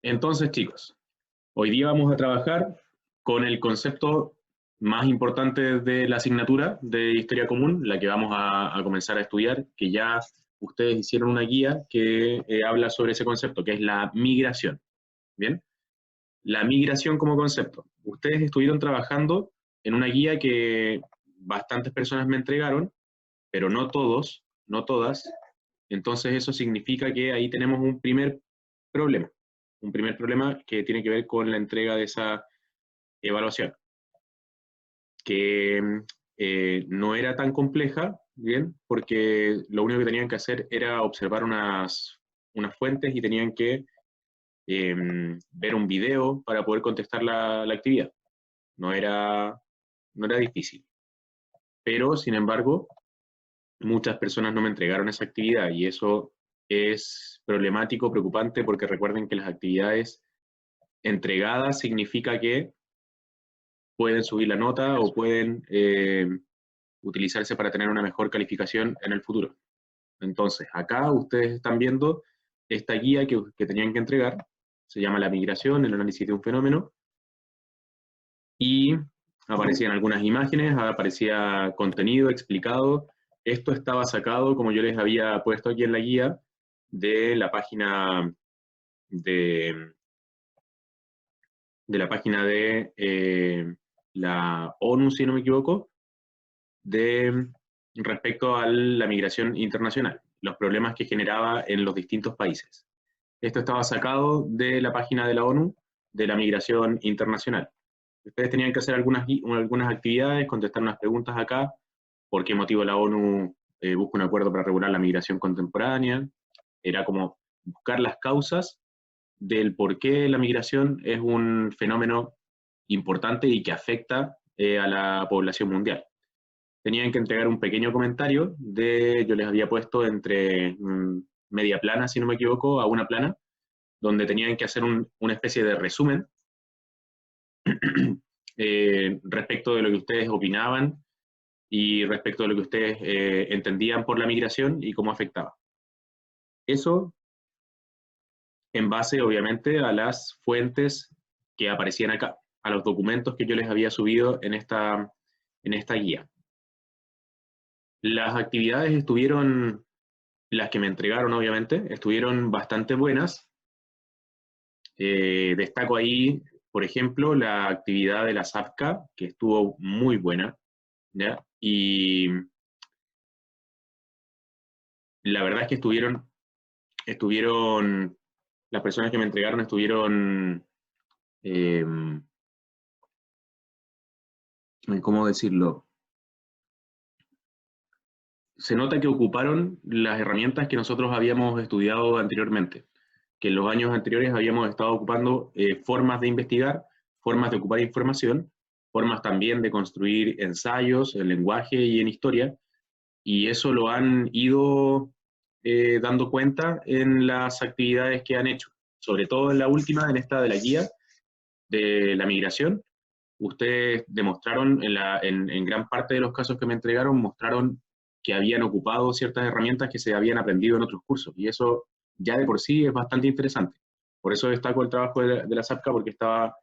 Entonces, chicos, hoy día vamos a trabajar con el concepto más importante de la asignatura de Historia Común, la que vamos a comenzar a estudiar, que ya ustedes hicieron una guía que habla sobre ese concepto, que es la migración. ¿Bien? La migración como concepto. Ustedes estuvieron trabajando en una guía que bastantes personas me entregaron, pero no todos, no todas. Entonces eso significa que ahí tenemos problema, un primer problema que tiene que ver con la entrega de esa evaluación, que no era tan compleja, ¿bien? Porque lo único que tenían que hacer era observar unas fuentes y tenían que ver un video para poder contestar la actividad. No era, no era difícil. Pero, sin embargo, muchas personas no me entregaron esa actividad y eso es problemático, preocupante, porque recuerden que las actividades entregadas significa que pueden subir la nota o pueden utilizarse para tener una mejor calificación en el futuro. Entonces, acá ustedes están viendo esta guía que tenían que entregar, se llama La migración, el análisis de un fenómeno, y aparecían algunas imágenes, aparecía contenido explicado. Esto estaba sacado, como yo les había puesto aquí en la guía, de la página de, la ONU, si no me equivoco, respecto a la migración internacional, los problemas que generaba en los distintos países. Esto estaba sacado de la página de la ONU de la migración internacional. Ustedes tenían que hacer algunas actividades, contestar unas preguntas acá, por qué motivo la ONU busca un acuerdo para regular la migración contemporánea. Era como buscar las causas del por qué la migración es un fenómeno importante y que afecta a la población mundial. Tenían que entregar un pequeño comentario yo les había puesto entre media plana, si no me equivoco, a una plana, donde tenían que hacer una especie de resumen respecto de lo que ustedes opinaban y respecto de lo que ustedes entendían por la migración y cómo afectaba. Eso en base, obviamente, a las fuentes que aparecían acá, a los documentos que yo les había subido en esta guía. Las actividades estuvieron, las que me entregaron, obviamente, estuvieron bastante buenas. Destaco ahí, por ejemplo, la actividad de la SAFCA, que estuvo muy buena, ¿ya? Y la verdad es que las personas que me entregaron estuvieron, eh, ¿cómo decirlo? Se nota que ocuparon las herramientas que nosotros habíamos estudiado anteriormente, que en los años anteriores habíamos estado ocupando formas de investigar, formas de ocupar información, formas también de construir ensayos en lenguaje y en historia, y eso lo han ido dando cuenta en las actividades que han hecho, sobre todo en la última, en esta de la guía de la migración. Ustedes demostraron, en gran parte de los casos que me entregaron, mostraron que habían ocupado ciertas herramientas que se habían aprendido en otros cursos, y eso ya de por sí es bastante interesante. Por eso destaco el trabajo de la SAPCA, porque estaba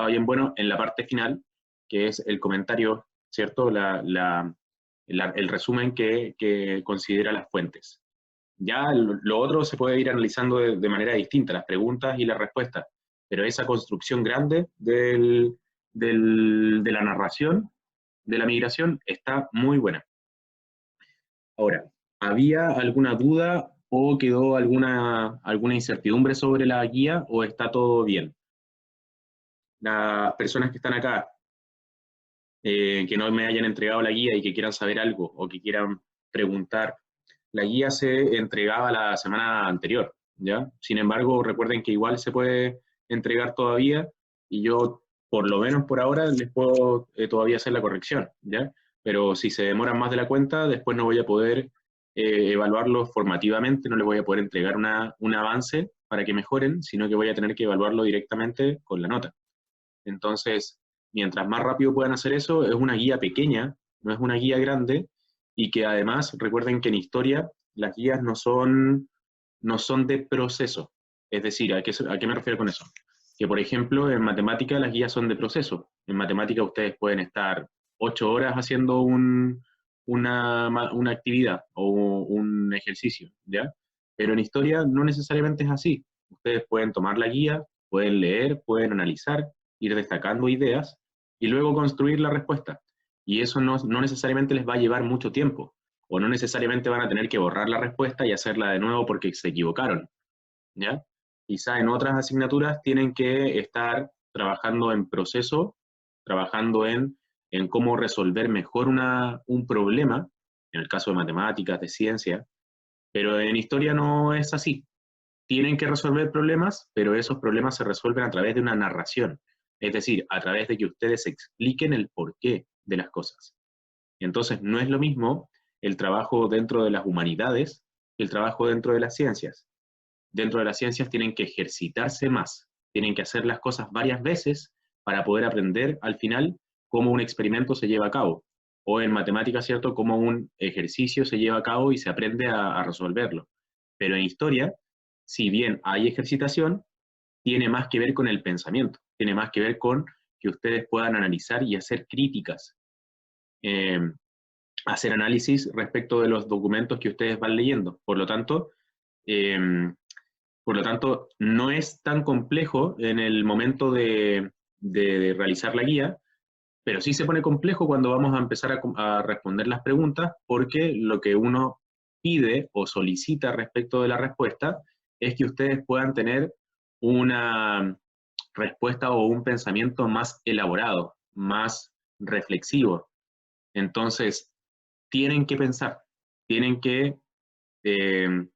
bien bueno en la parte final, que es el comentario, ¿cierto? El resumen que considera las fuentes. Ya lo otro se puede ir analizando de manera distinta, las preguntas y las respuestas, pero esa construcción grande de la narración de la migración está muy buena. Ahora, ¿había alguna duda o quedó alguna incertidumbre sobre la guía o está todo bien? Las personas que están acá, que no me hayan entregado la guía y que quieran saber algo o que quieran preguntar, la guía se entregaba la semana anterior, ¿ya? Sin embargo, recuerden que igual se puede entregar todavía y yo, por lo menos por ahora, les puedo todavía hacer la corrección, ¿ya? Pero si se demoran más de la cuenta, después no voy a poder evaluarlo formativamente, no les voy a poder entregar un avance para que mejoren, sino que voy a tener que evaluarlo directamente con la nota. Entonces, mientras más rápido puedan hacer eso, es una guía pequeña, no es una guía grande, y que además recuerden que en historia las guías no son de proceso, Es decir, ¿a qué me refiero con eso? Que, por ejemplo, en matemática las guías son de proceso. En matemática ustedes pueden estar 8 horas haciendo una actividad o un ejercicio, ¿ya? Pero en historia no necesariamente es así. Ustedes pueden tomar la guía, pueden leer, pueden analizar, ir destacando ideas y luego construir la respuesta. Y eso no necesariamente les va a llevar mucho tiempo, o no necesariamente van a tener que borrar la respuesta y hacerla de nuevo porque se equivocaron, ¿ya? Quizá en otras asignaturas tienen que estar trabajando en proceso, trabajando en cómo resolver mejor un problema, en el caso de matemáticas, de ciencia, pero en historia no es así. Tienen que resolver problemas, pero esos problemas se resuelven a través de una narración, es decir, a través de que ustedes expliquen el porqué de las cosas. Entonces, no es lo mismo el trabajo dentro de las humanidades que el trabajo dentro de las ciencias. Dentro de las ciencias tienen que ejercitarse más, tienen que hacer las cosas varias veces para poder aprender al final cómo un experimento se lleva a cabo. O en matemáticas, ¿cierto?, cómo un ejercicio se lleva a cabo y se aprende a resolverlo. Pero en historia, si bien hay ejercitación, tiene más que ver con el pensamiento, tiene más que ver con que ustedes puedan analizar y hacer críticas, eh, hacer análisis respecto de los documentos que ustedes van leyendo. Eh, por lo tanto, no es tan complejo en el momento de realizar la guía, pero sí se pone complejo cuando vamos a empezar a responder las preguntas, porque lo que uno pide o solicita respecto de la respuesta es que ustedes puedan tener una respuesta o un pensamiento más elaborado, más reflexivo. Entonces, tienen que pensar, tienen que eh,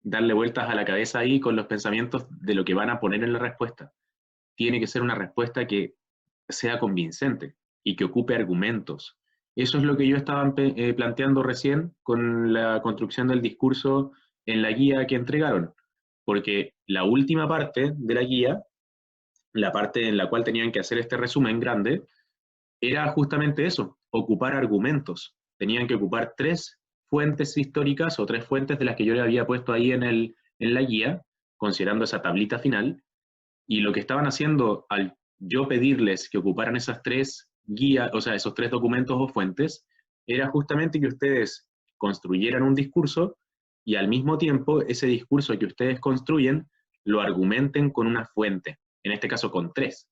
darle vueltas a la cabeza ahí con los pensamientos de lo que van a poner en la respuesta. Tiene que ser una respuesta que sea convincente y que ocupe argumentos. Eso es lo que yo estaba planteando recién con la construcción del discurso en la guía que entregaron, porque la última parte de la guía, la parte en la cual tenían que hacer este resumen grande, era justamente eso, ocupar argumentos. Tenían que ocupar 3 fuentes históricas o 3 fuentes de las que yo le había puesto ahí en la guía, considerando esa tablita final, y lo que estaban haciendo al yo pedirles que ocuparan esas 3 guías, o sea, esos 3 documentos o fuentes, era justamente que ustedes construyeran un discurso y al mismo tiempo ese discurso que ustedes construyen lo argumenten con una fuente, en este caso con 3.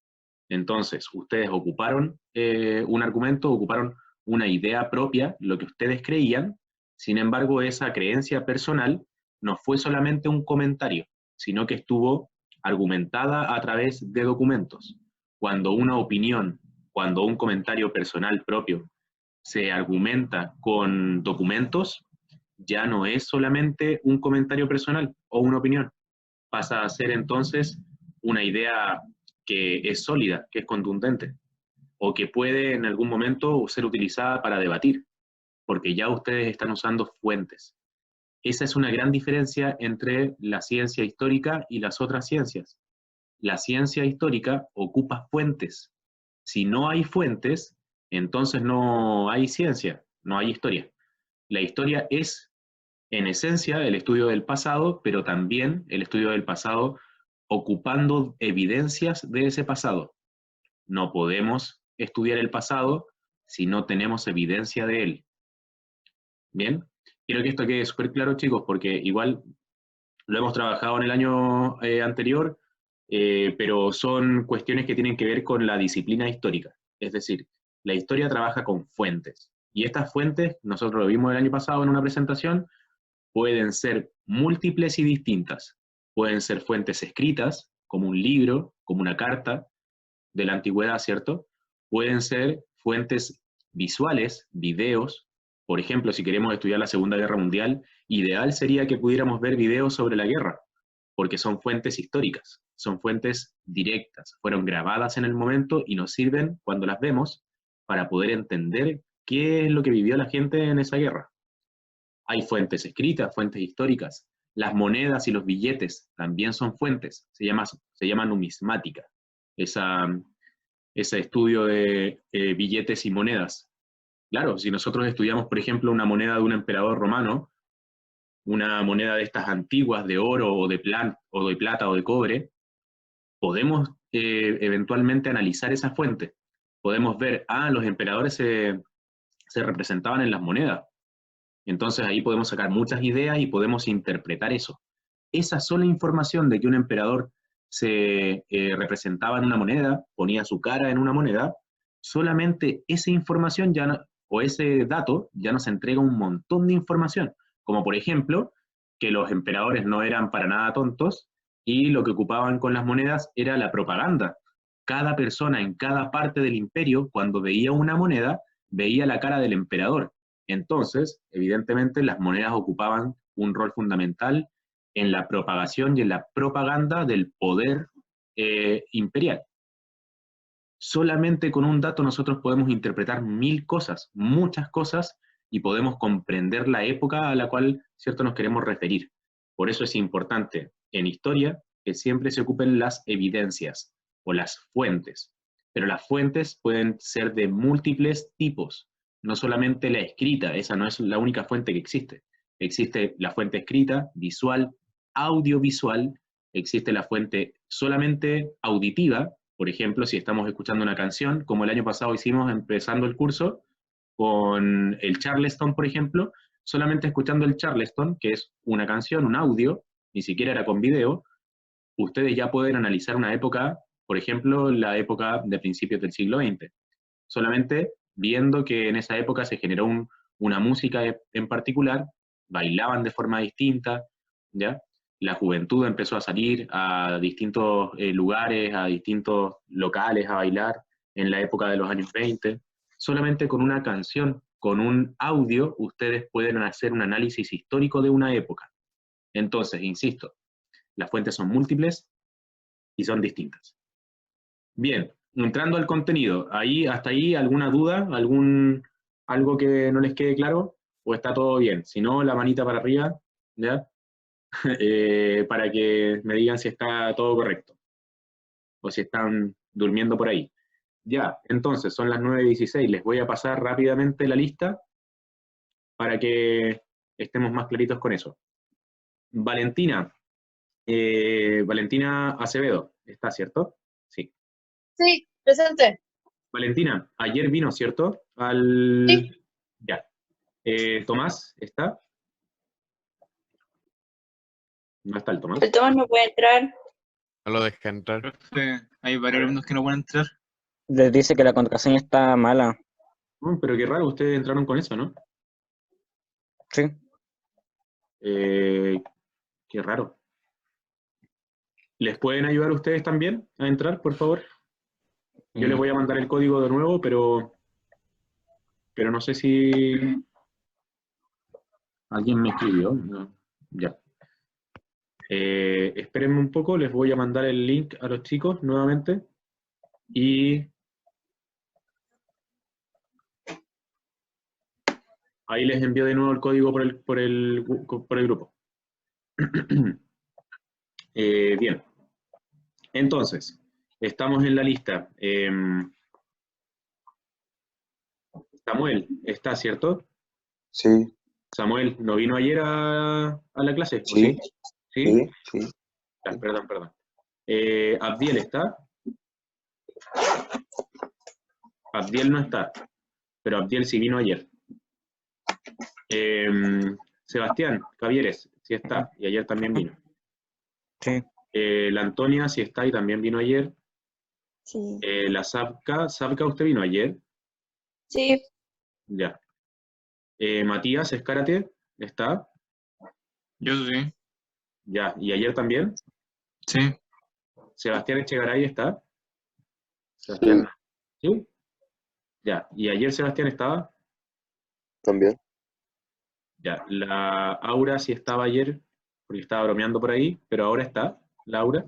Entonces, ustedes ocuparon un argumento, ocuparon una idea propia, lo que ustedes creían, sin embargo, esa creencia personal no fue solamente un comentario, sino que estuvo argumentada a través de documentos. Cuando una opinión, cuando un comentario personal propio se argumenta con documentos, ya no es solamente un comentario personal o una opinión, pasa a ser entonces una idea que es sólida, que es contundente, o que puede en algún momento ser utilizada para debatir, porque ya ustedes están usando fuentes. Esa es una gran diferencia entre la ciencia histórica y las otras ciencias. La ciencia histórica ocupa fuentes. Si no hay fuentes, entonces no hay ciencia, no hay historia. La historia es, en esencia, el estudio del pasado, pero también el estudio del pasado ocupando evidencias de ese pasado. No podemos estudiar el pasado si no tenemos evidencia de él. Bien, quiero que esto quede súper claro, chicos, porque igual lo hemos trabajado en el año anterior, pero son cuestiones que tienen que ver con la disciplina histórica. Es decir, la historia trabaja con fuentes. Y estas fuentes, nosotros lo vimos el año pasado en una presentación, pueden ser múltiples y distintas. Pueden ser fuentes escritas, como un libro, como una carta de la antigüedad, ¿cierto? Pueden ser fuentes visuales, videos. Por ejemplo, si queremos estudiar la Segunda Guerra Mundial, ideal sería que pudiéramos ver videos sobre la guerra, porque son fuentes históricas, son fuentes directas, fueron grabadas en el momento y nos sirven cuando las vemos para poder entender qué es lo que vivió la gente en esa guerra. Hay fuentes escritas, fuentes históricas. Las monedas y los billetes también son fuentes, se llama numismática, esa, ese estudio de billetes y monedas. Claro, si nosotros estudiamos, por ejemplo, una moneda de un emperador romano, una moneda de estas antiguas, de oro o de plata o de cobre, podemos eventualmente analizar esa fuente. Podemos ver, los emperadores se representaban en las monedas. Entonces ahí podemos sacar muchas ideas y podemos interpretar eso. Esa sola información de que un emperador se representaba en una moneda, ponía su cara en una moneda, solamente esa información ya no, o ese dato ya nos entrega un montón de información, como por ejemplo que los emperadores no eran para nada tontos y lo que ocupaban con las monedas era la propaganda. Cada persona en cada parte del imperio, cuando veía una moneda, veía la cara del emperador. Entonces, evidentemente, las monedas ocupaban un rol fundamental en la propagación y en la propaganda del poder imperial. Solamente con un dato nosotros podemos interpretar mil cosas, muchas cosas, y podemos comprender la época a la cual, cierto, nos queremos referir. Por eso es importante en historia que siempre se ocupen las evidencias o las fuentes. Pero las fuentes pueden ser de múltiples tipos, no solamente la escrita, esa no es la única fuente que existe. Existe la fuente escrita, visual, audiovisual, existe la fuente solamente auditiva, por ejemplo, si estamos escuchando una canción, como el año pasado hicimos empezando el curso, con el Charleston, por ejemplo, solamente escuchando el Charleston, que es una canción, un audio, ni siquiera era con video, ustedes ya pueden analizar una época, por ejemplo, la época de principios del siglo XX, solamente viendo que en esa época se generó una música en particular, bailaban de forma distinta, ¿ya? La juventud empezó a salir a distintos lugares, a distintos locales a bailar en la época de los años 20. Solamente con una canción, con un audio, ustedes pueden hacer un análisis histórico de una época. Entonces, insisto, las fuentes son múltiples y son distintas. Bien, entrando al contenido, hasta ahí alguna duda, algo que no les quede claro, o está todo bien. Si no, la manita para arriba, ¿ya? Para que me digan si está todo correcto, o si están durmiendo por ahí. Ya, entonces, son las 9:16, les voy a pasar rápidamente la lista para que estemos más claritos con eso. Valentina, Valentina Acevedo, ¿está cierto? Sí. Sí, presente. Valentina, ayer vino, ¿cierto? Sí. Ya. Tomás, ¿está? ¿No está el Tomás? El Tomás no puede entrar. No lo deja entrar. Profe, hay varios alumnos que no pueden entrar. Les dice que la contraseña está mala. Pero qué raro, ustedes entraron con eso, ¿no? Sí. Qué raro. ¿Les pueden ayudar ustedes también a entrar, por favor? Yo les voy a mandar el código de nuevo, pero no sé si alguien me escribió. No. Ya. Espérenme un poco, les voy a mandar el link a los chicos nuevamente. Y ahí les envío de nuevo el código por el grupo. Bien. Entonces, estamos en la lista. Samuel, ¿está cierto? Sí, Samuel, ¿no vino ayer a la clase? ¿O sí, sí? sí, sí. Perdón. Abdiel, ¿está? Abdiel no está, pero Abdiel sí vino ayer. Sebastián Cavieres, sí está, y ayer también vino. Sí. La Antonia sí está y también vino ayer. Sí. La Sabka, ¿usted vino ayer? Sí. Ya. Matías Escárate, ¿está? Yo sí. Ya, ¿y ayer también? Sí. Sebastián Echegaray, ¿está? Sebastián, ¿sí? Ya, ¿y ayer Sebastián estaba? También. Ya, la Aura sí estaba ayer, porque estaba bromeando por ahí, pero ahora está, la Aura.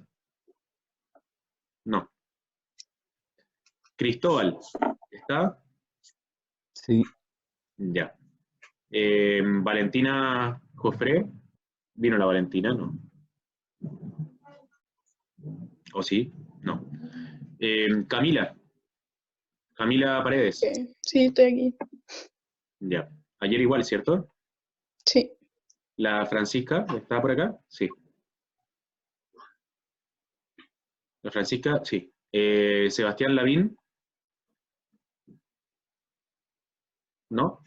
No. Cristóbal, ¿está? Sí. Ya. Valentina Jofré, ¿vino la Valentina? No. ¿O sí? No. Camila Paredes. Sí, estoy aquí. Ya. Ayer igual, ¿cierto? Sí. La Francisca, ¿está por acá? Sí. La Francisca, sí. Sebastián Lavín, ¿no?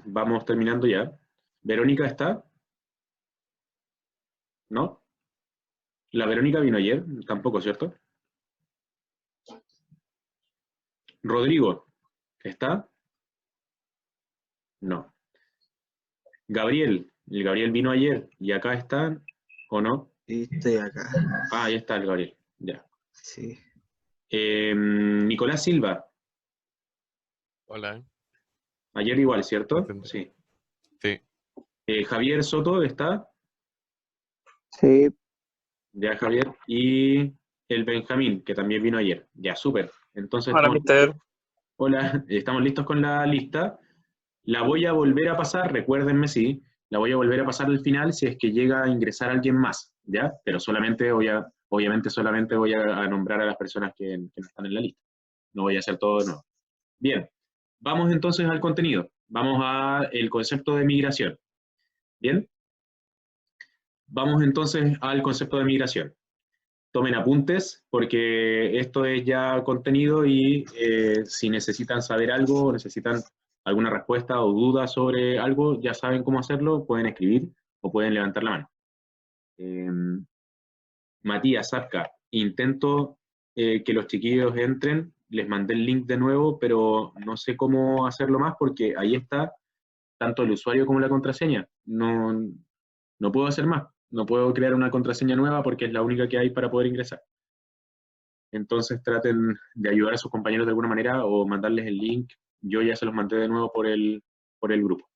Vamos terminando ya. ¿Verónica está? ¿No? ¿La Verónica vino ayer? Tampoco, ¿cierto? ¿Rodrigo? ¿Está? No. Gabriel, el Gabriel vino ayer y acá está, ¿o no? Y estoy acá. Ah, ahí está el Gabriel, ya. Sí. Nicolás Silva, Hola. ayer igual, ¿cierto? Presente. Sí. Sí. Javier Soto está, Sí. ya Javier, y el Benjamín, que también vino ayer. Ya, súper. Entonces, Hola, mister. hola, estamos listos con la lista. La voy a volver a pasar, recuérdenme, sí, la voy a volver a pasar al final si es que llega a ingresar alguien más, ¿ya? Pero solamente obviamente solamente voy a nombrar a las personas que no están en la lista. No voy a hacer todo de nuevo. Bien, vamos entonces al contenido. Vamos al concepto de migración. ¿Bien? Vamos entonces al concepto de migración. Tomen apuntes porque esto es ya contenido y si necesitan saber algo o necesitan alguna respuesta o duda sobre algo, ya saben cómo hacerlo, pueden escribir o pueden levantar la mano. Matías, Zarca, intento que los chiquillos entren, les mandé el link de nuevo, pero no sé cómo hacerlo más porque ahí está tanto el usuario como la contraseña. No puedo hacer más, no puedo crear una contraseña nueva porque es la única que hay para poder ingresar. Entonces traten de ayudar a sus compañeros de alguna manera o mandarles el link. Yo ya se los mandé de nuevo por el grupo.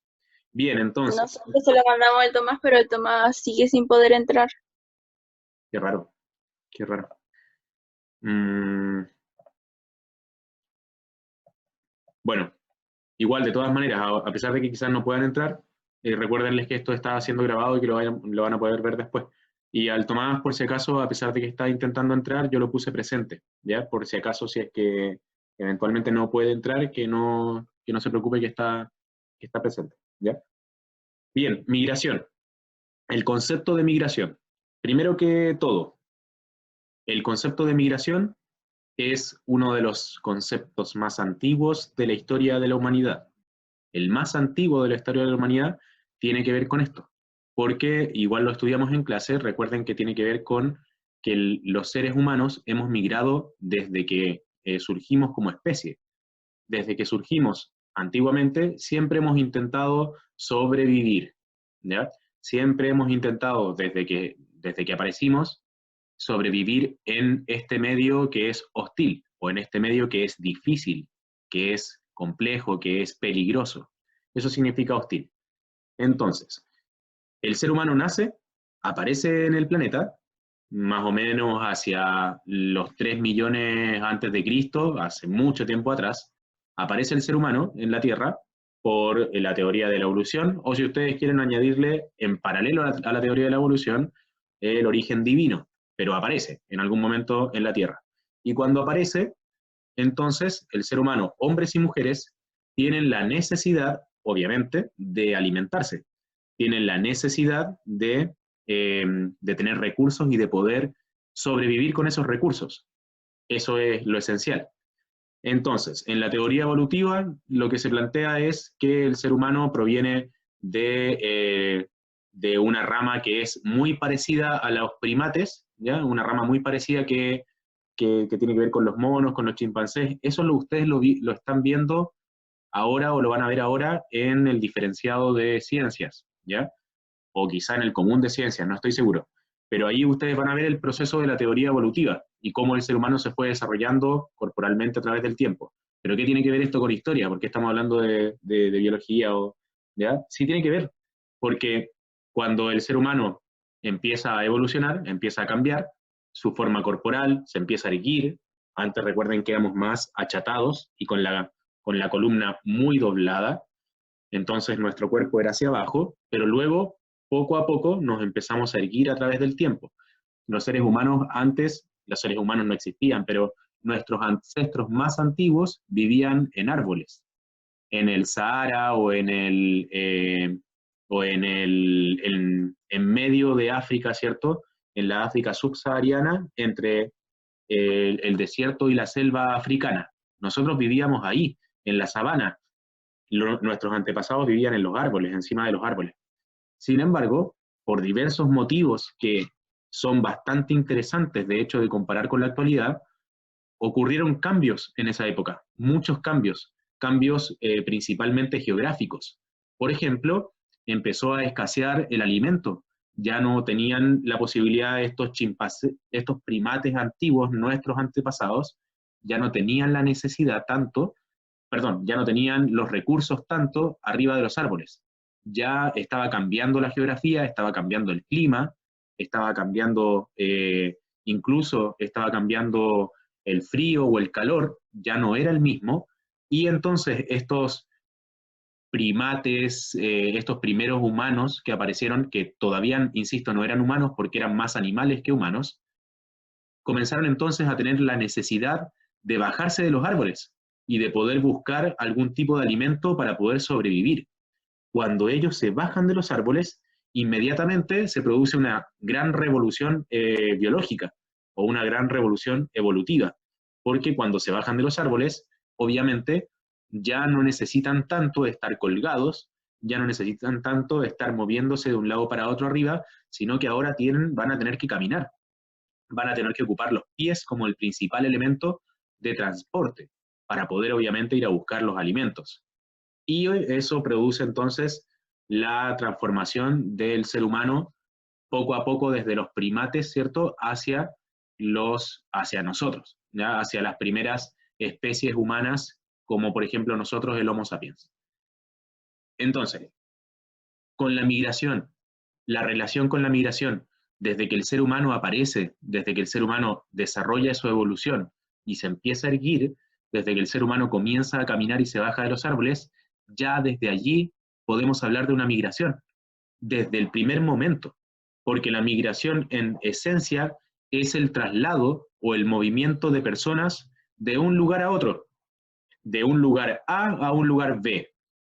Bien, entonces. Nosotros se lo mandamos al Tomás, pero el Tomás sigue sin poder entrar. Qué raro, qué raro. Bueno, igual de todas maneras, a pesar de que quizás no puedan entrar, recuérdenles que esto está siendo grabado y que lo van a poder ver después. Y al Tomás, por si acaso, a pesar de que está intentando entrar, yo lo puse presente, ¿ya? Por si acaso, si es que eventualmente no puede entrar, que no se preocupe que está presente, ¿ya? Bien, migración. El concepto de migración. Primero que todo, el concepto de migración es uno de los conceptos más antiguos de la historia de la humanidad. El más antiguo de la historia de la humanidad tiene que ver con esto, porque igual lo estudiamos en clase, recuerden que tiene que ver con que los seres humanos hemos migrado desde que surgimos como especie. Desde que surgimos antiguamente, siempre hemos intentado sobrevivir, ¿ya? Siempre hemos intentado, desde que aparecimos, sobrevivir en este medio que es hostil, o en este medio que es difícil, que es complejo, que es peligroso. Eso significa hostil. Entonces, el ser humano nace, aparece en el planeta, más o menos hacia los 3 millones antes de Cristo, hace mucho tiempo atrás, aparece el ser humano en la Tierra por la teoría de la evolución, o si ustedes quieren añadirle en paralelo a la teoría de la evolución, el origen divino, pero aparece en algún momento en la Tierra. Y cuando aparece, entonces el ser humano, hombres y mujeres, tienen la necesidad, obviamente, de alimentarse, tienen la necesidad de tener recursos y de poder sobrevivir con esos recursos. Eso es lo esencial. Entonces, en la teoría evolutiva, lo que se plantea es que el ser humano proviene de una rama que es muy parecida a los primates, ¿ya? Una rama muy parecida que tiene que ver con los monos, con los chimpancés. Eso ustedes lo están viendo ahora o lo van a ver ahora en el diferenciado de ciencias, ¿ya? O quizá en el común de ciencias, no estoy seguro. Pero ahí ustedes van a ver el proceso de la teoría evolutiva y cómo el ser humano se fue desarrollando corporalmente a través del tiempo. ¿Pero qué tiene que ver esto con historia? ¿Por qué estamos hablando de biología? ¿Ya? Sí tiene que ver, porque cuando el ser humano empieza a evolucionar, empieza a cambiar, su forma corporal se empieza a erguir. Antes recuerden que éramos más achatados y con la columna muy doblada, entonces nuestro cuerpo era hacia abajo, pero luego, poco a poco, nos empezamos a erguir a través del tiempo. Los seres humanos antes, los seres humanos no existían, pero nuestros ancestros más antiguos vivían en árboles. en el Sahara o en medio de África, ¿cierto? En la África subsahariana, entre el desierto y la selva africana. Nosotros vivíamos ahí, en la sabana. Nuestros antepasados vivían en los árboles, encima de los árboles. Sin embargo, por diversos motivos que son bastante interesantes, de hecho, de comparar con la actualidad, ocurrieron cambios en esa época, muchos cambios, principalmente geográficos. Por ejemplo, empezó a escasear el alimento. Ya no tenían la posibilidad estos primates antiguos, nuestros antepasados, ya no tenían la necesidad tanto, ya no tenían los recursos tanto arriba de los árboles. Ya estaba cambiando la geografía, estaba cambiando el clima, estaba cambiando, incluso estaba cambiando el frío o el calor, ya no era el mismo, y entonces estos primates, estos primeros humanos que aparecieron, que todavía, insisto, no eran humanos porque eran más animales que humanos, comenzaron entonces a tener la necesidad de bajarse de los árboles y de poder buscar algún tipo de alimento para poder sobrevivir. Cuando ellos se bajan de los árboles, inmediatamente se produce una gran revolución biológica o una gran revolución evolutiva, porque cuando se bajan de los árboles, obviamente ya no necesitan tanto de estar colgados, ya no necesitan tanto de estar moviéndose de un lado para otro arriba, sino que ahora van a tener que caminar, van a tener que ocupar los pies como el principal elemento de transporte, para poder obviamente ir a buscar los alimentos. Y eso produce entonces la transformación del ser humano poco a poco desde los primates, ¿cierto?, hacia nosotros, ¿ya? Hacia las primeras especies humanas, como por ejemplo nosotros, el Homo sapiens. Entonces, con la migración, la relación con la migración, desde que el ser humano aparece, desde que el ser humano desarrolla su evolución y se empieza a erguir, desde que el ser humano comienza a caminar y se baja de los árboles, ya desde allí podemos hablar de una migración, desde el primer momento, porque la migración en esencia es el traslado o el movimiento de personas de un lugar a otro, de un lugar A un lugar B.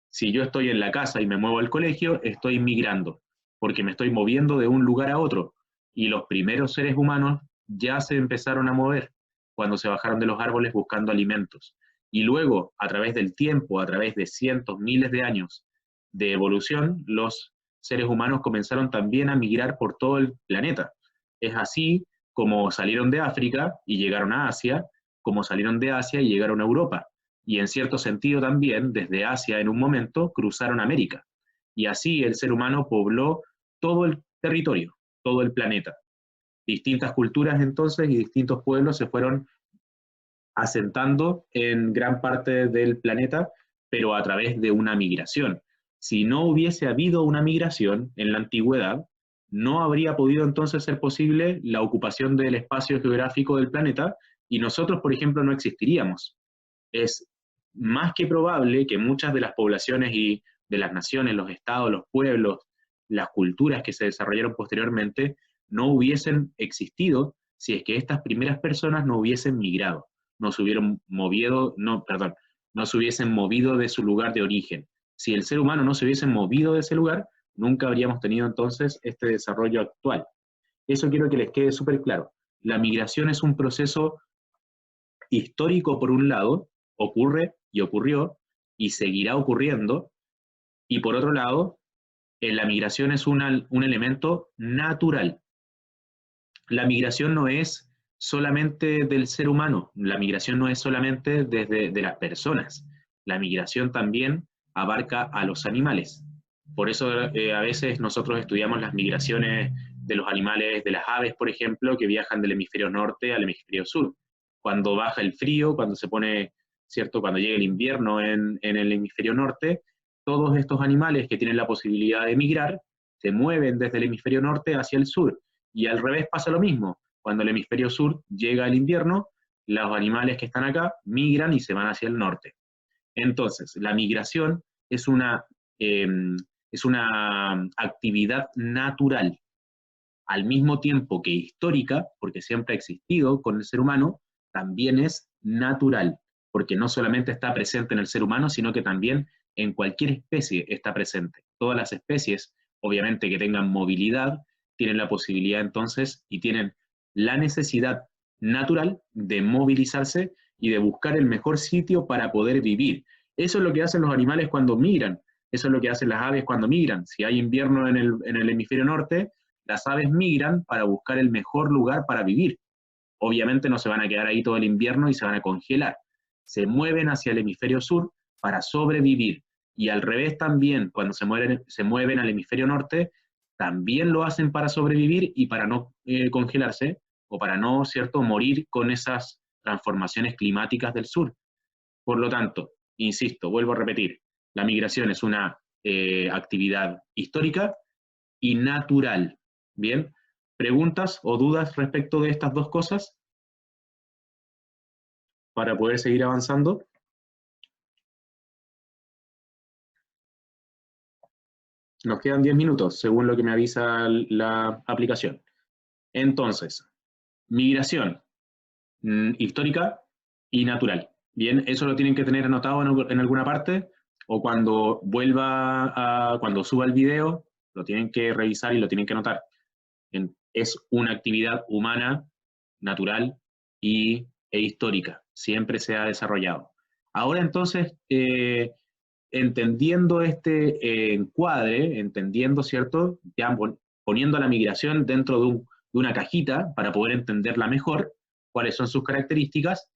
Si yo estoy en la casa y me muevo al colegio, estoy migrando, porque me estoy moviendo de un lugar a otro, y los primeros seres humanos ya se empezaron a mover cuando se bajaron de los árboles buscando alimentos. Y luego, a través del tiempo, a través de cientos, miles de años de evolución, los seres humanos comenzaron también a migrar por todo el planeta. Es así como salieron de África y llegaron a Asia, como salieron de Asia y llegaron a Europa. Y en cierto sentido también, desde Asia en un momento, cruzaron América. Y así el ser humano pobló todo el territorio, todo el planeta. Distintas culturas entonces y distintos pueblos se fueron asentando en gran parte del planeta, pero a través de una migración. Si no hubiese habido una migración en la antigüedad, no habría podido entonces ser posible la ocupación del espacio geográfico del planeta y nosotros, por ejemplo, no existiríamos. Es más que probable que muchas de las poblaciones y de las naciones, los estados, los pueblos, las culturas que se desarrollaron posteriormente, no hubiesen existido si es que estas primeras personas no hubiesen migrado, no se hubiesen movido de su lugar de origen. Si el ser humano no se hubiese movido de ese lugar, nunca habríamos tenido entonces este desarrollo actual. Eso quiero que les quede súper claro. La migración es un proceso histórico por un lado, ocurre y ocurrió y seguirá ocurriendo, y por otro lado, la migración es un elemento natural. La migración no es solamente del ser humano, la migración no es solamente de las personas, la migración también abarca a los animales. Por eso a veces nosotros estudiamos las migraciones de los animales, de las aves, por ejemplo, que viajan del hemisferio norte al hemisferio sur. Cuando baja el frío, cuando se pone, ¿cierto? Cuando llega el invierno en el hemisferio norte, todos estos animales que tienen la posibilidad de migrar se mueven desde el hemisferio norte hacia el sur. Y al revés pasa lo mismo. Cuando el hemisferio sur llega el invierno, los animales que están acá migran y se van hacia el norte. Entonces, la migración es una actividad natural, al mismo tiempo que histórica, porque siempre ha existido con el ser humano, también es natural. porque no solamente está presente en el ser humano, sino que también en cualquier especie está presente. Todas las especies, obviamente que tengan movilidad, tienen la posibilidad entonces y tienen la necesidad natural de movilizarse y de buscar el mejor sitio para poder vivir. Eso es lo que hacen los animales cuando migran, eso es lo que hacen las aves cuando migran. Si hay invierno en el hemisferio norte, las aves migran para buscar el mejor lugar para vivir. Obviamente no se van a quedar ahí todo el invierno y se van a congelar. Se mueven hacia el hemisferio sur para sobrevivir. Y al revés también, cuando se mueven al hemisferio norte, también lo hacen para sobrevivir y para no congelarse, o para no, ¿cierto?, morir con esas transformaciones climáticas del sur. Por lo tanto, insisto, vuelvo a repetir, la migración es una actividad histórica y natural. ¿Bien? ¿Preguntas o dudas respecto de estas dos cosas? Para poder seguir avanzando. Nos quedan 10 minutos, según lo que me avisa la aplicación. Entonces, migración histórica y natural. Bien, eso lo tienen que tener anotado en alguna parte, o cuando cuando suba el video, lo tienen que revisar y lo tienen que anotar. Es una actividad humana, natural e histórica. Siempre se ha desarrollado. Ahora entonces, entendiendo este encuadre, entendiendo, ¿cierto?, ya poniendo a la migración dentro de una cajita para poder entenderla mejor, cuáles son sus características,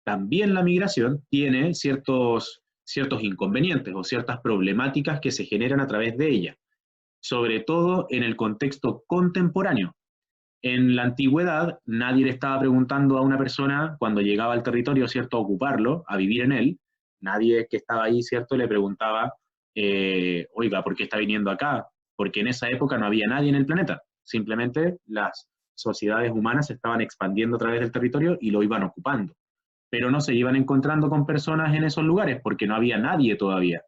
también la migración tiene ciertos inconvenientes o ciertas problemáticas que se generan a través de ella, sobre todo en el contexto contemporáneo. En la antigüedad, nadie le estaba preguntando a una persona cuando llegaba al territorio, ¿cierto?, a ocuparlo, a vivir en él. Nadie que estaba ahí, ¿cierto?, le preguntaba, oiga, ¿por qué está viniendo acá? Porque en esa época no había nadie en el planeta. Simplemente las sociedades humanas se estaban expandiendo a través del territorio y lo iban ocupando. Pero no se iban encontrando con personas en esos lugares porque no había nadie todavía.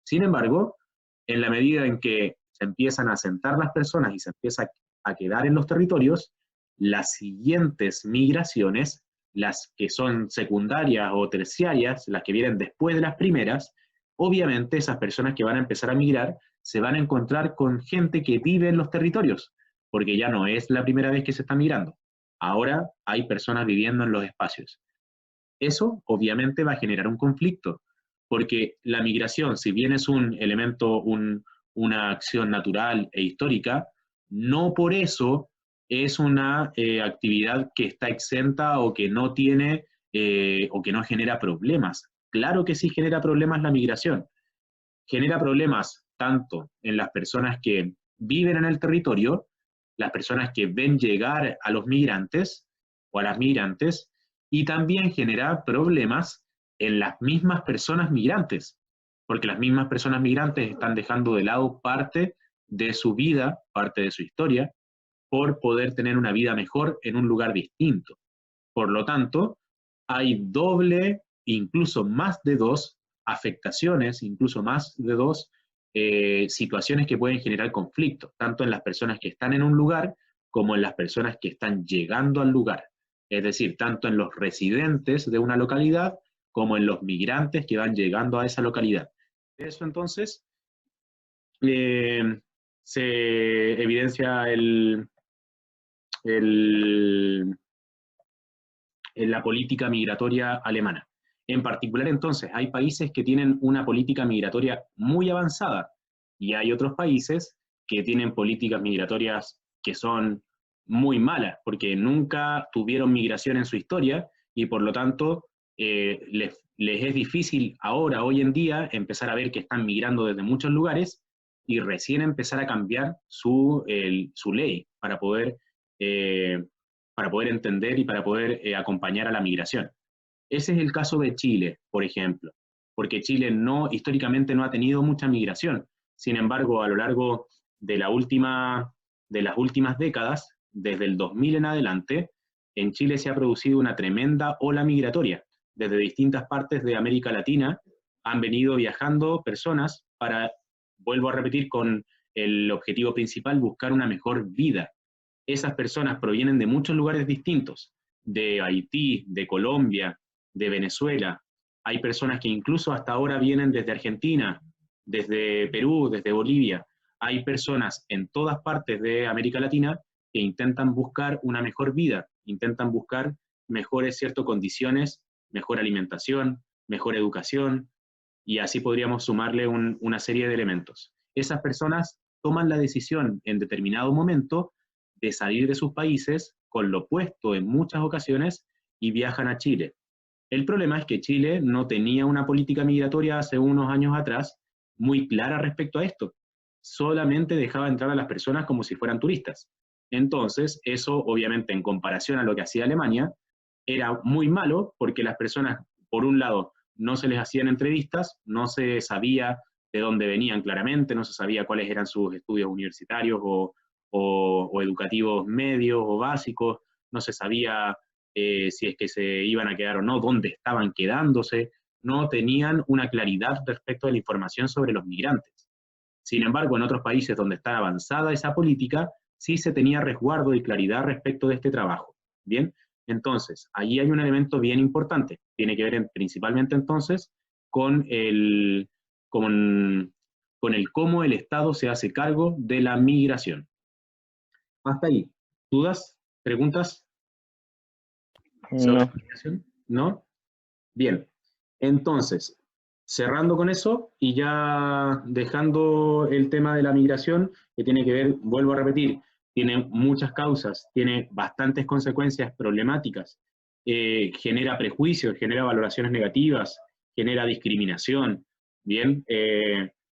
Sin embargo, en la medida en que se empiezan a asentar las personas y se empieza a quedar en los territorios, las siguientes migraciones, las que son secundarias o terciarias, las que vienen después de las primeras, obviamente esas personas que van a empezar a migrar se van a encontrar con gente que vive en los territorios, porque ya no es la primera vez que se está migrando. Ahora hay personas viviendo en los espacios. Eso obviamente va a generar un conflicto, porque la migración, si bien es un elemento, una acción natural e histórica, no por eso es una actividad que está exenta o que no tiene o que no genera problemas. Claro que sí genera problemas la migración. Genera problemas tanto en las personas que viven en el territorio, las personas que ven llegar a los migrantes o a las migrantes, y también genera problemas en las mismas personas migrantes, porque las mismas personas migrantes están dejando de lado parte de su vida, parte de su historia, por poder tener una vida mejor en un lugar distinto. Por lo tanto, hay doble, incluso más de dos afectaciones, incluso más de dos situaciones que pueden generar conflicto, tanto en las personas que están en un lugar como en las personas que están llegando al lugar. Es decir, tanto en los residentes de una localidad como en los migrantes que van llegando a esa localidad. Eso entonces se evidencia en la política migratoria alemana. En particular, entonces, hay países que tienen una política migratoria muy avanzada y hay otros países que tienen políticas migratorias que son muy malas, porque nunca tuvieron migración en su historia y por lo tanto les es difícil ahora, hoy en día, empezar a ver que están migrando desde muchos lugares y recién empezar a cambiar su ley para poder entender y para poder acompañar a la migración. Ese es el caso de Chile, por ejemplo, porque Chile históricamente no ha tenido mucha migración. Sin embargo, a lo largo de las últimas décadas, desde el 2000 en adelante, en Chile se ha producido una tremenda ola migratoria. Desde distintas partes de América Latina han venido viajando personas para, vuelvo a repetir, con el objetivo principal, buscar una mejor vida. Esas personas provienen de muchos lugares distintos, de Haití, de Colombia, de Venezuela, hay personas que incluso hasta ahora vienen desde Argentina, desde Perú, desde Bolivia. Hay personas en todas partes de América Latina que intentan buscar una mejor vida, intentan buscar mejores, ¿cierto?, condiciones, mejor alimentación, mejor educación, y así podríamos sumarle una serie de elementos. Esas personas toman la decisión en determinado momento de salir de sus países con lo opuesto en muchas ocasiones y viajan a Chile. El problema es que Chile no tenía una política migratoria hace unos años atrás muy clara respecto a esto. Solamente dejaba entrar a las personas como si fueran turistas. Entonces, eso obviamente en comparación a lo que hacía Alemania, era muy malo porque las personas, por un lado, no se les hacían entrevistas, no se sabía de dónde venían claramente, no se sabía cuáles eran sus estudios universitarios o educativos medios o básicos, no se sabía si es que se iban a quedar o no, dónde estaban quedándose, no tenían una claridad respecto de la información sobre los migrantes. Sin embargo, en otros países donde está avanzada esa política, sí se tenía resguardo y claridad respecto de este trabajo. ¿Bien? Entonces, allí hay un elemento bien importante, tiene que ver principalmente entonces con el cómo el Estado se hace cargo de la migración. Hasta ahí. ¿Dudas? ¿Preguntas? ¿Sobre la No. migración? ¿No? Bien. Entonces, cerrando con eso y ya dejando el tema de la migración, que tiene que ver, vuelvo a repetir, tiene muchas causas, tiene bastantes consecuencias problemáticas, genera prejuicios, genera valoraciones negativas, genera discriminación, ¿bien?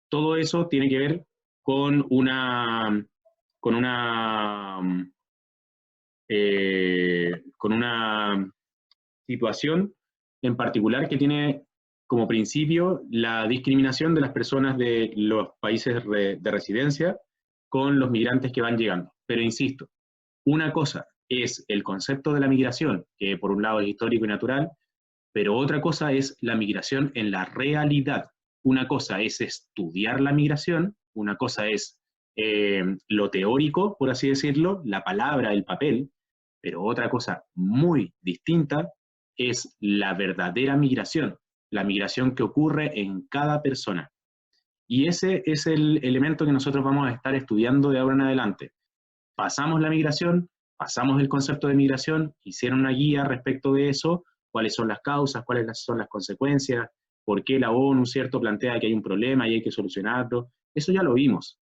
Todo eso tiene que ver con una situación en particular que tiene como principio la discriminación de las personas de los países de residencia con los migrantes que van llegando. Pero insisto, una cosa es el concepto de la migración, que por un lado es histórico y natural, pero otra cosa es la migración en la realidad. Una cosa es estudiar la migración, una cosa es lo teórico, por así decirlo, la palabra, el papel, pero otra cosa muy distinta es la verdadera migración, la migración que ocurre en cada persona. Y ese es el elemento que nosotros vamos a estar estudiando de ahora en adelante. Pasamos la migración, pasamos el concepto de migración, hicieron una guía respecto de eso, cuáles son las causas, cuáles son las consecuencias, por qué la ONU, ¿cierto?, plantea que hay un problema y hay que solucionarlo. Eso ya lo vimos.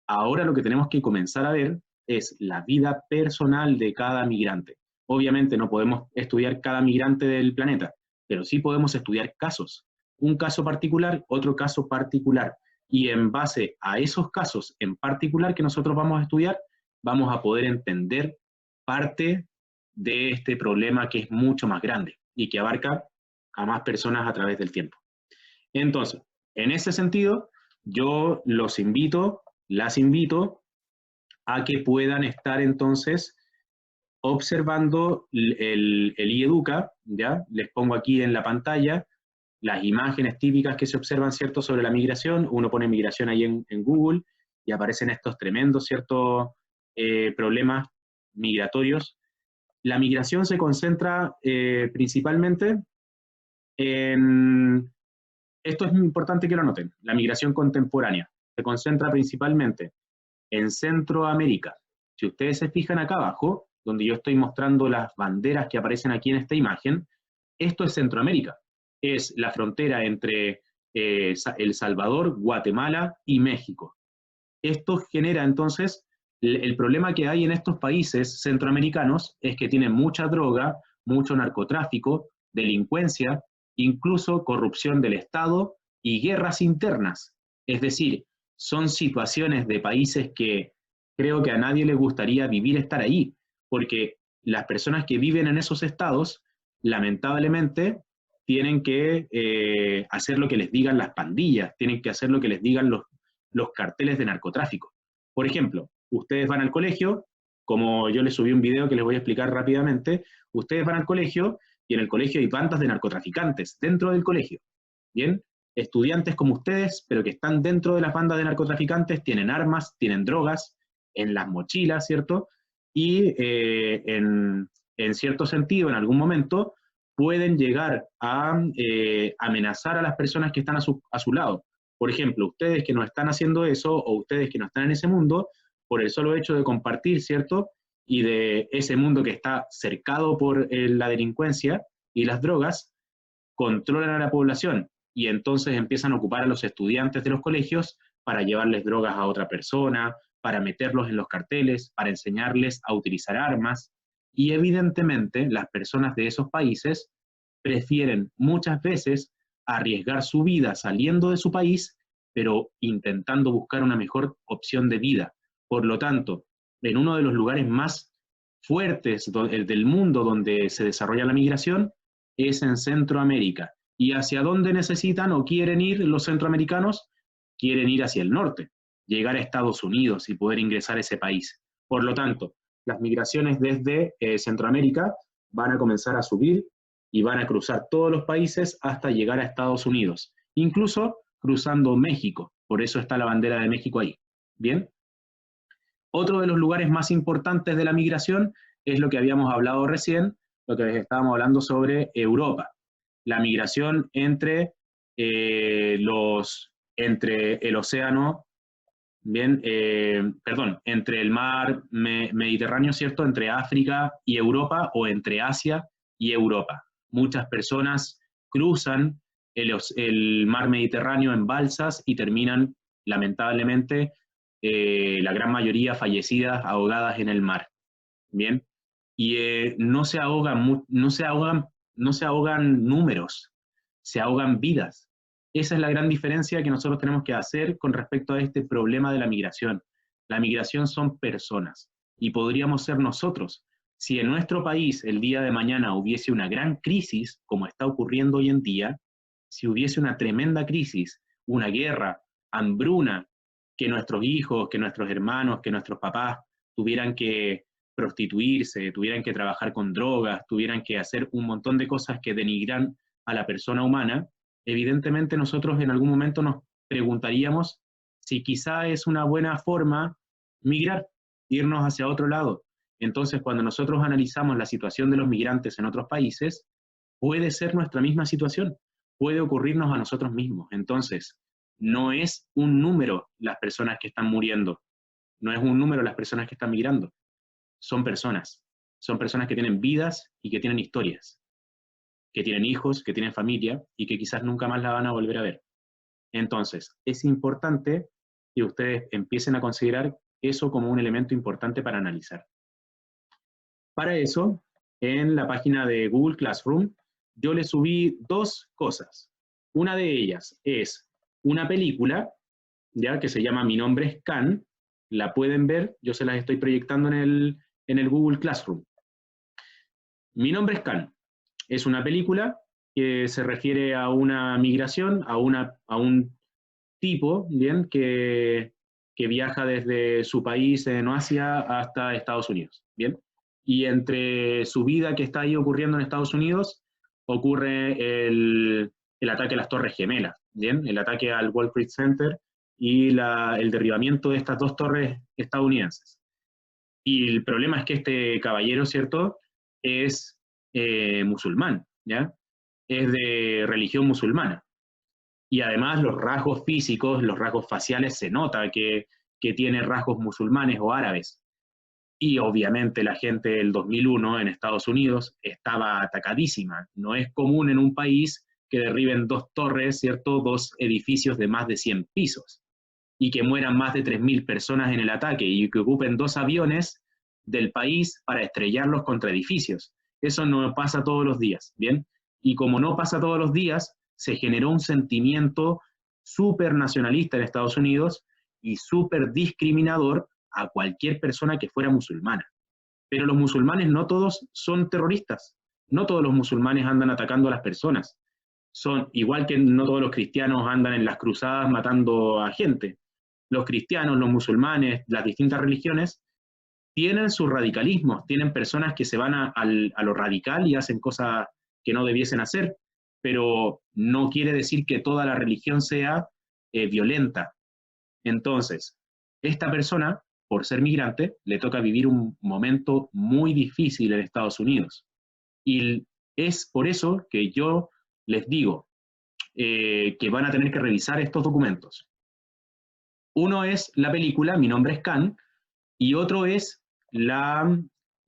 Ahora lo que tenemos que comenzar a ver es la vida personal de cada migrante. Obviamente no podemos estudiar cada migrante del planeta, pero sí podemos estudiar casos. Un caso particular, otro caso particular. Y en base a esos casos en particular que nosotros vamos a estudiar, vamos a poder entender parte de este problema que es mucho más grande y que abarca a más personas a través del tiempo. Entonces, en ese sentido, yo los invito, las invito a que puedan estar entonces observando el IEDUCA, ¿ya? Les pongo aquí en la pantalla las imágenes típicas que se observan, ¿cierto?, sobre la migración. Uno pone migración ahí en Google y aparecen estos tremendos, ¿cierto?, problemas migratorios. La migración se concentra principalmente en... Esto es muy importante que lo noten. La migración contemporánea se concentra principalmente en Centroamérica. Si ustedes se fijan acá abajo, donde yo estoy mostrando las banderas que aparecen aquí en esta imagen, esto es Centroamérica. Es la frontera entre El Salvador, Guatemala y México. Esto genera entonces, el problema que hay en estos países centroamericanos es que tienen mucha droga, mucho narcotráfico, delincuencia, incluso corrupción del Estado y guerras internas. Es decir, son situaciones de países que creo que a nadie le gustaría estar ahí, porque las personas que viven en esos estados, lamentablemente, tienen que hacer lo que les digan las pandillas, tienen que hacer lo que les digan los carteles de narcotráfico. Por ejemplo, ustedes van al colegio, como yo les subí un video que les voy a explicar rápidamente, ustedes van al colegio y en el colegio hay bandas de narcotraficantes dentro del colegio, ¿bien? Estudiantes como ustedes, pero que están dentro de las bandas de narcotraficantes, tienen armas, tienen drogas en las mochilas, ¿cierto? Y en cierto sentido, en algún momento, pueden llegar a amenazar a las personas que están a su lado. Por ejemplo, ustedes que no están haciendo eso, o ustedes que no están en ese mundo, por el solo hecho de compartir, ¿cierto? Y de ese mundo que está cercado por la delincuencia y las drogas, controlan a la población y entonces empiezan a ocupar a los estudiantes de los colegios para llevarles drogas a otra persona, para meterlos en los carteles, para enseñarles a utilizar armas. Y evidentemente las personas de esos países prefieren muchas veces arriesgar su vida saliendo de su país, pero intentando buscar una mejor opción de vida. Por lo tanto, en uno de los lugares más fuertes del mundo donde se desarrolla la migración es en Centroamérica. ¿Y hacia dónde necesitan o quieren ir los centroamericanos? Quieren ir hacia el norte, llegar a Estados Unidos y poder ingresar a ese país. Por lo tanto, las migraciones desde Centroamérica van a comenzar a subir y van a cruzar todos los países hasta llegar a Estados Unidos, incluso cruzando México. Por eso está la bandera de México ahí. ¿Bien? Otro de los lugares más importantes de la migración es lo que habíamos hablado recién, lo que les estábamos hablando sobre Europa. La migración entre el océano, bien, entre el mar Mediterráneo, ¿cierto? Entre África y Europa, o entre Asia y Europa. Muchas personas cruzan el mar Mediterráneo en balsas y terminan, lamentablemente, la gran mayoría fallecidas, ahogadas en el mar. Bien, y no se ahogan números, se ahogan vidas. Esa es la gran diferencia que nosotros tenemos que hacer con respecto a este problema de la migración. La migración son personas, y podríamos ser nosotros. Si en nuestro país el día de mañana hubiese una gran crisis, como está ocurriendo hoy en día, si hubiese una tremenda crisis, una guerra, hambruna, que nuestros hijos, que nuestros hermanos, que nuestros papás tuvieran que prostituirse, tuvieran que trabajar con drogas, tuvieran que hacer un montón de cosas que denigran a la persona humana, evidentemente nosotros en algún momento nos preguntaríamos si quizá es una buena forma migrar, irnos hacia otro lado. Entonces, cuando nosotros analizamos la situación de los migrantes en otros países, puede ser nuestra misma situación, puede ocurrirnos a nosotros mismos. Entonces, no es un número las personas que están muriendo, no es un número las personas que están migrando, son personas que tienen vidas y que tienen historias, que tienen hijos, que tienen familia y que quizás nunca más la van a volver a ver. Entonces, es importante que ustedes empiecen a considerar eso como un elemento importante para analizar. Para eso, en la página de Google Classroom, yo les subí dos cosas. Una de ellas es una película, ya, que se llama Mi nombre es Khan. La pueden ver, yo se las estoy proyectando en el Google Classroom. Mi nombre es Khan. Es una película que se refiere a una migración, a un tipo, bien, que viaja desde su país en Asia hasta Estados Unidos, bien. Y entre su vida que está ahí ocurriendo en Estados Unidos, ocurre el ataque a las Torres Gemelas, bien, el ataque al World Trade Center y el derribamiento de estas dos torres estadounidenses. Y el problema es que este caballero, ¿cierto?, es musulmán, ¿ya? Es de religión musulmana. Y además los rasgos físicos, los rasgos faciales, se nota que tiene rasgos musulmanes o árabes. Y obviamente la gente del 2001 en Estados Unidos estaba atacadísima. No es común en un país que derriben dos torres, ¿cierto?, dos edificios de más de 100 pisos, y que mueran más de 3.000 personas en el ataque, y que ocupen dos aviones del país para estrellarlos contra edificios. Eso no pasa todos los días, ¿bien? Y como no pasa todos los días, se generó un sentimiento súper nacionalista en Estados Unidos y súper discriminador a cualquier persona que fuera musulmana. Pero los musulmanes no todos son terroristas, no todos los musulmanes andan atacando a las personas. Son igual que no todos los cristianos andan en las cruzadas matando a gente. Los cristianos, los musulmanes, las distintas religiones tienen sus radicalismos, tienen personas que se van a lo radical y hacen cosas que no debiesen hacer, pero no quiere decir que toda la religión sea violenta. Entonces, esta persona, por ser migrante, le toca vivir un momento muy difícil en Estados Unidos. Y Es por eso que yo les digo que van a tener que revisar estos documentos. Uno es la película, Mi nombre es Khan, y otro es la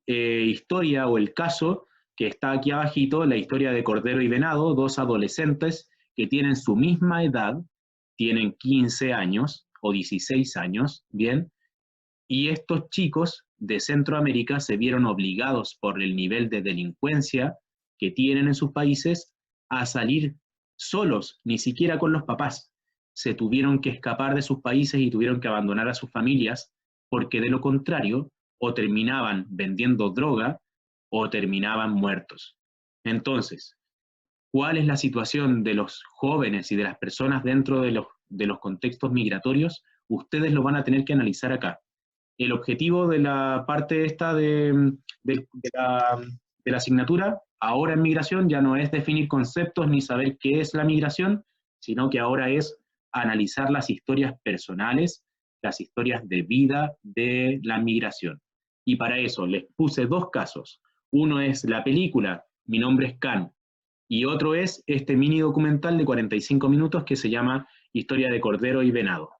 historia o el caso que está aquí abajito, la historia de Cordero y Venado, dos adolescentes que tienen su misma edad, tienen 15 años o 16 años, ¿bien? Y estos chicos de Centroamérica se vieron obligados por el nivel de delincuencia que tienen en sus países a salir solos, ni siquiera con los papás. Se tuvieron que escapar de sus países y tuvieron que abandonar a sus familias, porque de lo contrario, o terminaban vendiendo droga o terminaban muertos. Entonces, ¿cuál es la situación de los jóvenes y de las personas dentro de los contextos migratorios? Ustedes lo van a tener que analizar acá. El objetivo de la parte esta de la asignatura, ahora en migración, ya no es definir conceptos ni saber qué es la migración, sino que ahora es analizar las historias personales, las historias de vida de la migración. Y para eso les puse dos casos. Uno es la película Mi nombre es Khan, y otro es este mini documental de 45 minutos que se llama Historia de Cordero y Venado.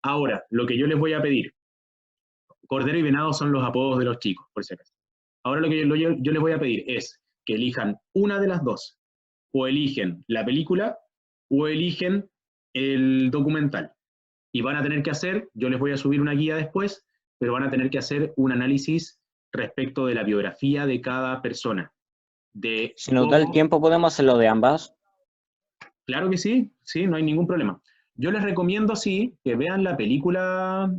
Ahora, lo que yo les voy a pedir, Cordero y Venado son los apodos de los chicos, por si acaso. Ahora lo que yo les voy a pedir es que elijan una de las dos, o eligen la película, o eligen el documental. Y van a tener que hacer, yo les voy a subir una guía después, pero van a tener que hacer un análisis respecto de la biografía de cada persona. Si nos da el tiempo, ¿podemos hacerlo de ambas? Claro que sí, sí, no hay ningún problema. Yo les recomiendo, sí, que vean la película.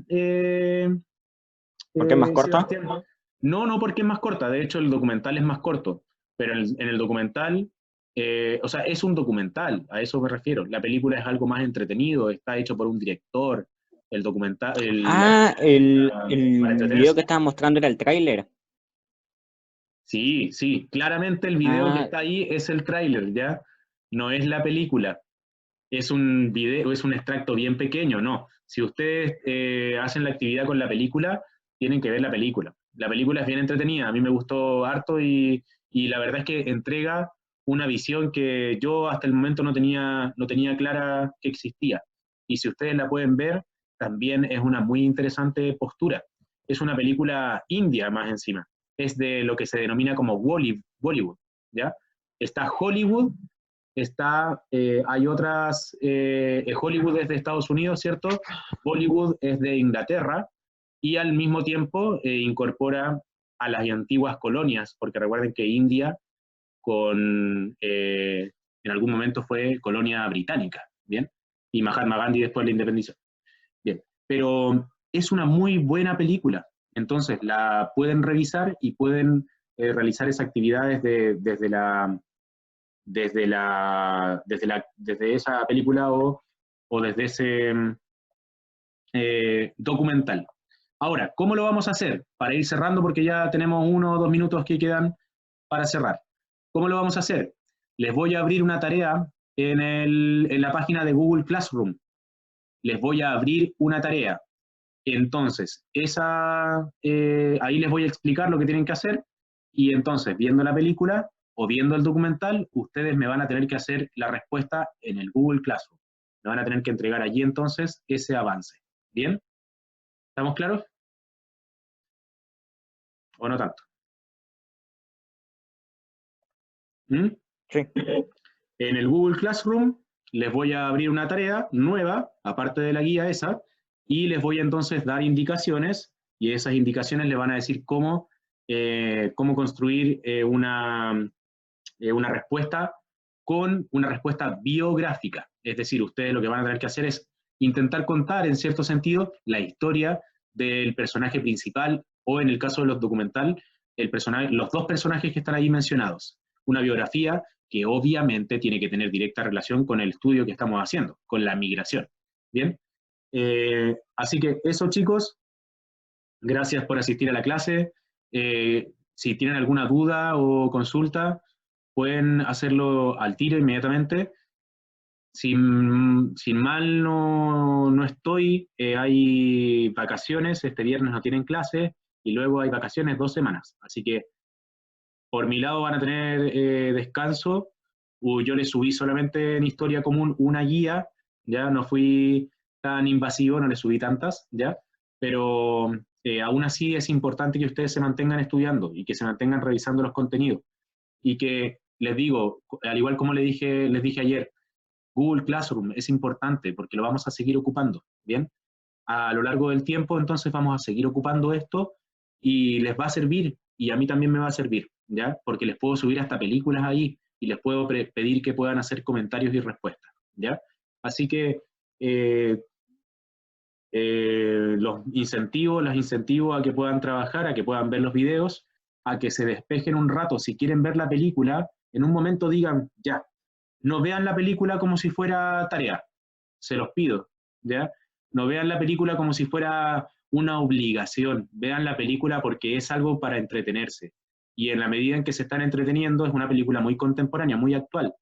¿Por qué es más corta? Sebastián. No porque es más corta, de hecho el documental es más corto, pero en el documental, o sea, es un documental, a eso me refiero. La película es algo más entretenido, está hecho por un director, el documental... el video que estaban mostrando era el tráiler. Sí, claramente el video que está ahí es el tráiler, ¿ya? No es la película. Es un video, es un extracto bien pequeño, no. Si ustedes hacen la actividad con la película, tienen que ver la película. La película es bien entretenida, a mí me gustó harto y la verdad es que entrega una visión que yo hasta el momento no tenía clara que existía. Y si ustedes la pueden ver, también es una muy interesante postura. Es una película india más encima. Es de lo que se denomina como Bollywood, ¿ya? Está Hollywood, hay otras, Hollywood es de Estados Unidos, ¿cierto? Bollywood es de Inglaterra, y al mismo tiempo incorpora a las antiguas colonias, porque recuerden que India en algún momento fue colonia británica, ¿bien? Y Mahatma Gandhi después la independencia. Bien, pero es una muy buena película, entonces la pueden revisar y pueden realizar esas actividades desde esa película o desde ese documental. Ahora, ¿cómo lo vamos a hacer? Para ir cerrando, porque ya tenemos 1 o 2 minutos que quedan para cerrar. ¿Cómo lo vamos a hacer? Les voy a abrir una tarea en la página de Google Classroom. Les voy a abrir una tarea. Entonces, ahí les voy a explicar lo que tienen que hacer, y entonces, viendo la película o viendo el documental, ustedes me van a tener que hacer la respuesta en el Google Classroom. Me van a tener que entregar allí entonces ese avance. ¿Bien? ¿Estamos claros? ¿O no tanto? ¿Mm? Sí. En el Google Classroom les voy a abrir una tarea nueva, aparte de la guía esa, y les voy a entonces dar indicaciones, y esas indicaciones les van a decir cómo construir una respuesta con una respuesta biográfica. Es decir, ustedes lo que van a tener que hacer es intentar contar, en cierto sentido, la historia del personaje principal, o en el caso de los documental, los dos personajes que están ahí mencionados. Una biografía que obviamente tiene que tener directa relación con el estudio que estamos haciendo, con la migración. ¿Bien? Así que eso, chicos, gracias por asistir a la clase. Si tienen alguna duda o consulta, pueden hacerlo al tiro inmediatamente. Sin mal no estoy, hay vacaciones, este viernes no tienen clase, y luego hay vacaciones 2 semanas. Así que por mi lado van a tener descanso. Yo les subí solamente en Historia Común una guía, ya no fui tan invasivo, no les subí tantas, ya, pero aún así es importante que ustedes se mantengan estudiando y que se mantengan revisando los contenidos. Y que, les digo, al igual como les dije ayer, Google Classroom es importante porque lo vamos a seguir ocupando, ¿bien? A lo largo del tiempo, entonces vamos a seguir ocupando esto y les va a servir, y a mí también me va a servir, ¿ya? Porque les puedo subir hasta películas ahí y les puedo pedir que puedan hacer comentarios y respuestas, ¿ya? Así que los incentivo a que puedan trabajar, a que puedan ver los videos, a que se despejen un rato. Si quieren ver la película, en un momento digan, ya, no vean la película como si fuera tarea, se los pido, ¿ya? No vean la película como si fuera una obligación, vean la película porque es algo para entretenerse. Y en la medida en que se están entreteniendo, es una película muy contemporánea, muy actual.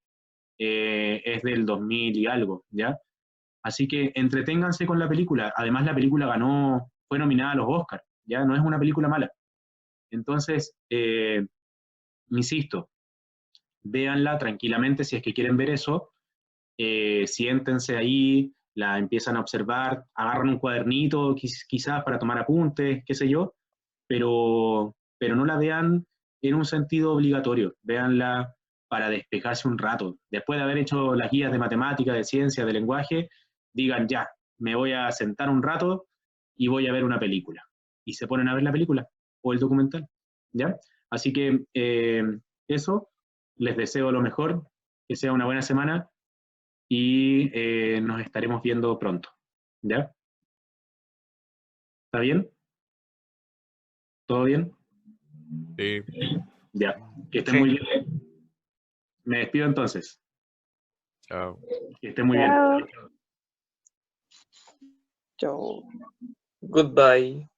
Es del 2000 y algo, ¿ya? Así que entreténganse con la película. Además, la película fue nominada a los Oscars, ¿ya? No es una película mala. Entonces, insisto, véanla tranquilamente si es que quieren ver eso, siéntense ahí, la empiezan a observar, agarran un cuadernito quizás para tomar apuntes, qué sé yo, pero no la vean en un sentido obligatorio, véanla para despejarse un rato. Después de haber hecho las guías de matemática, de ciencia, de lenguaje, digan ya, me voy a sentar un rato y voy a ver una película. Y se ponen a ver la película o el documental, ¿ya? Así que eso, les deseo lo mejor, que sea una buena semana y nos estaremos viendo pronto, ¿ya? ¿Está bien? ¿Todo bien? Sí. Ya, que estén Sí. muy bien. Me despido entonces. Chao. Que estén muy Chao. bien. Chao. Goodbye.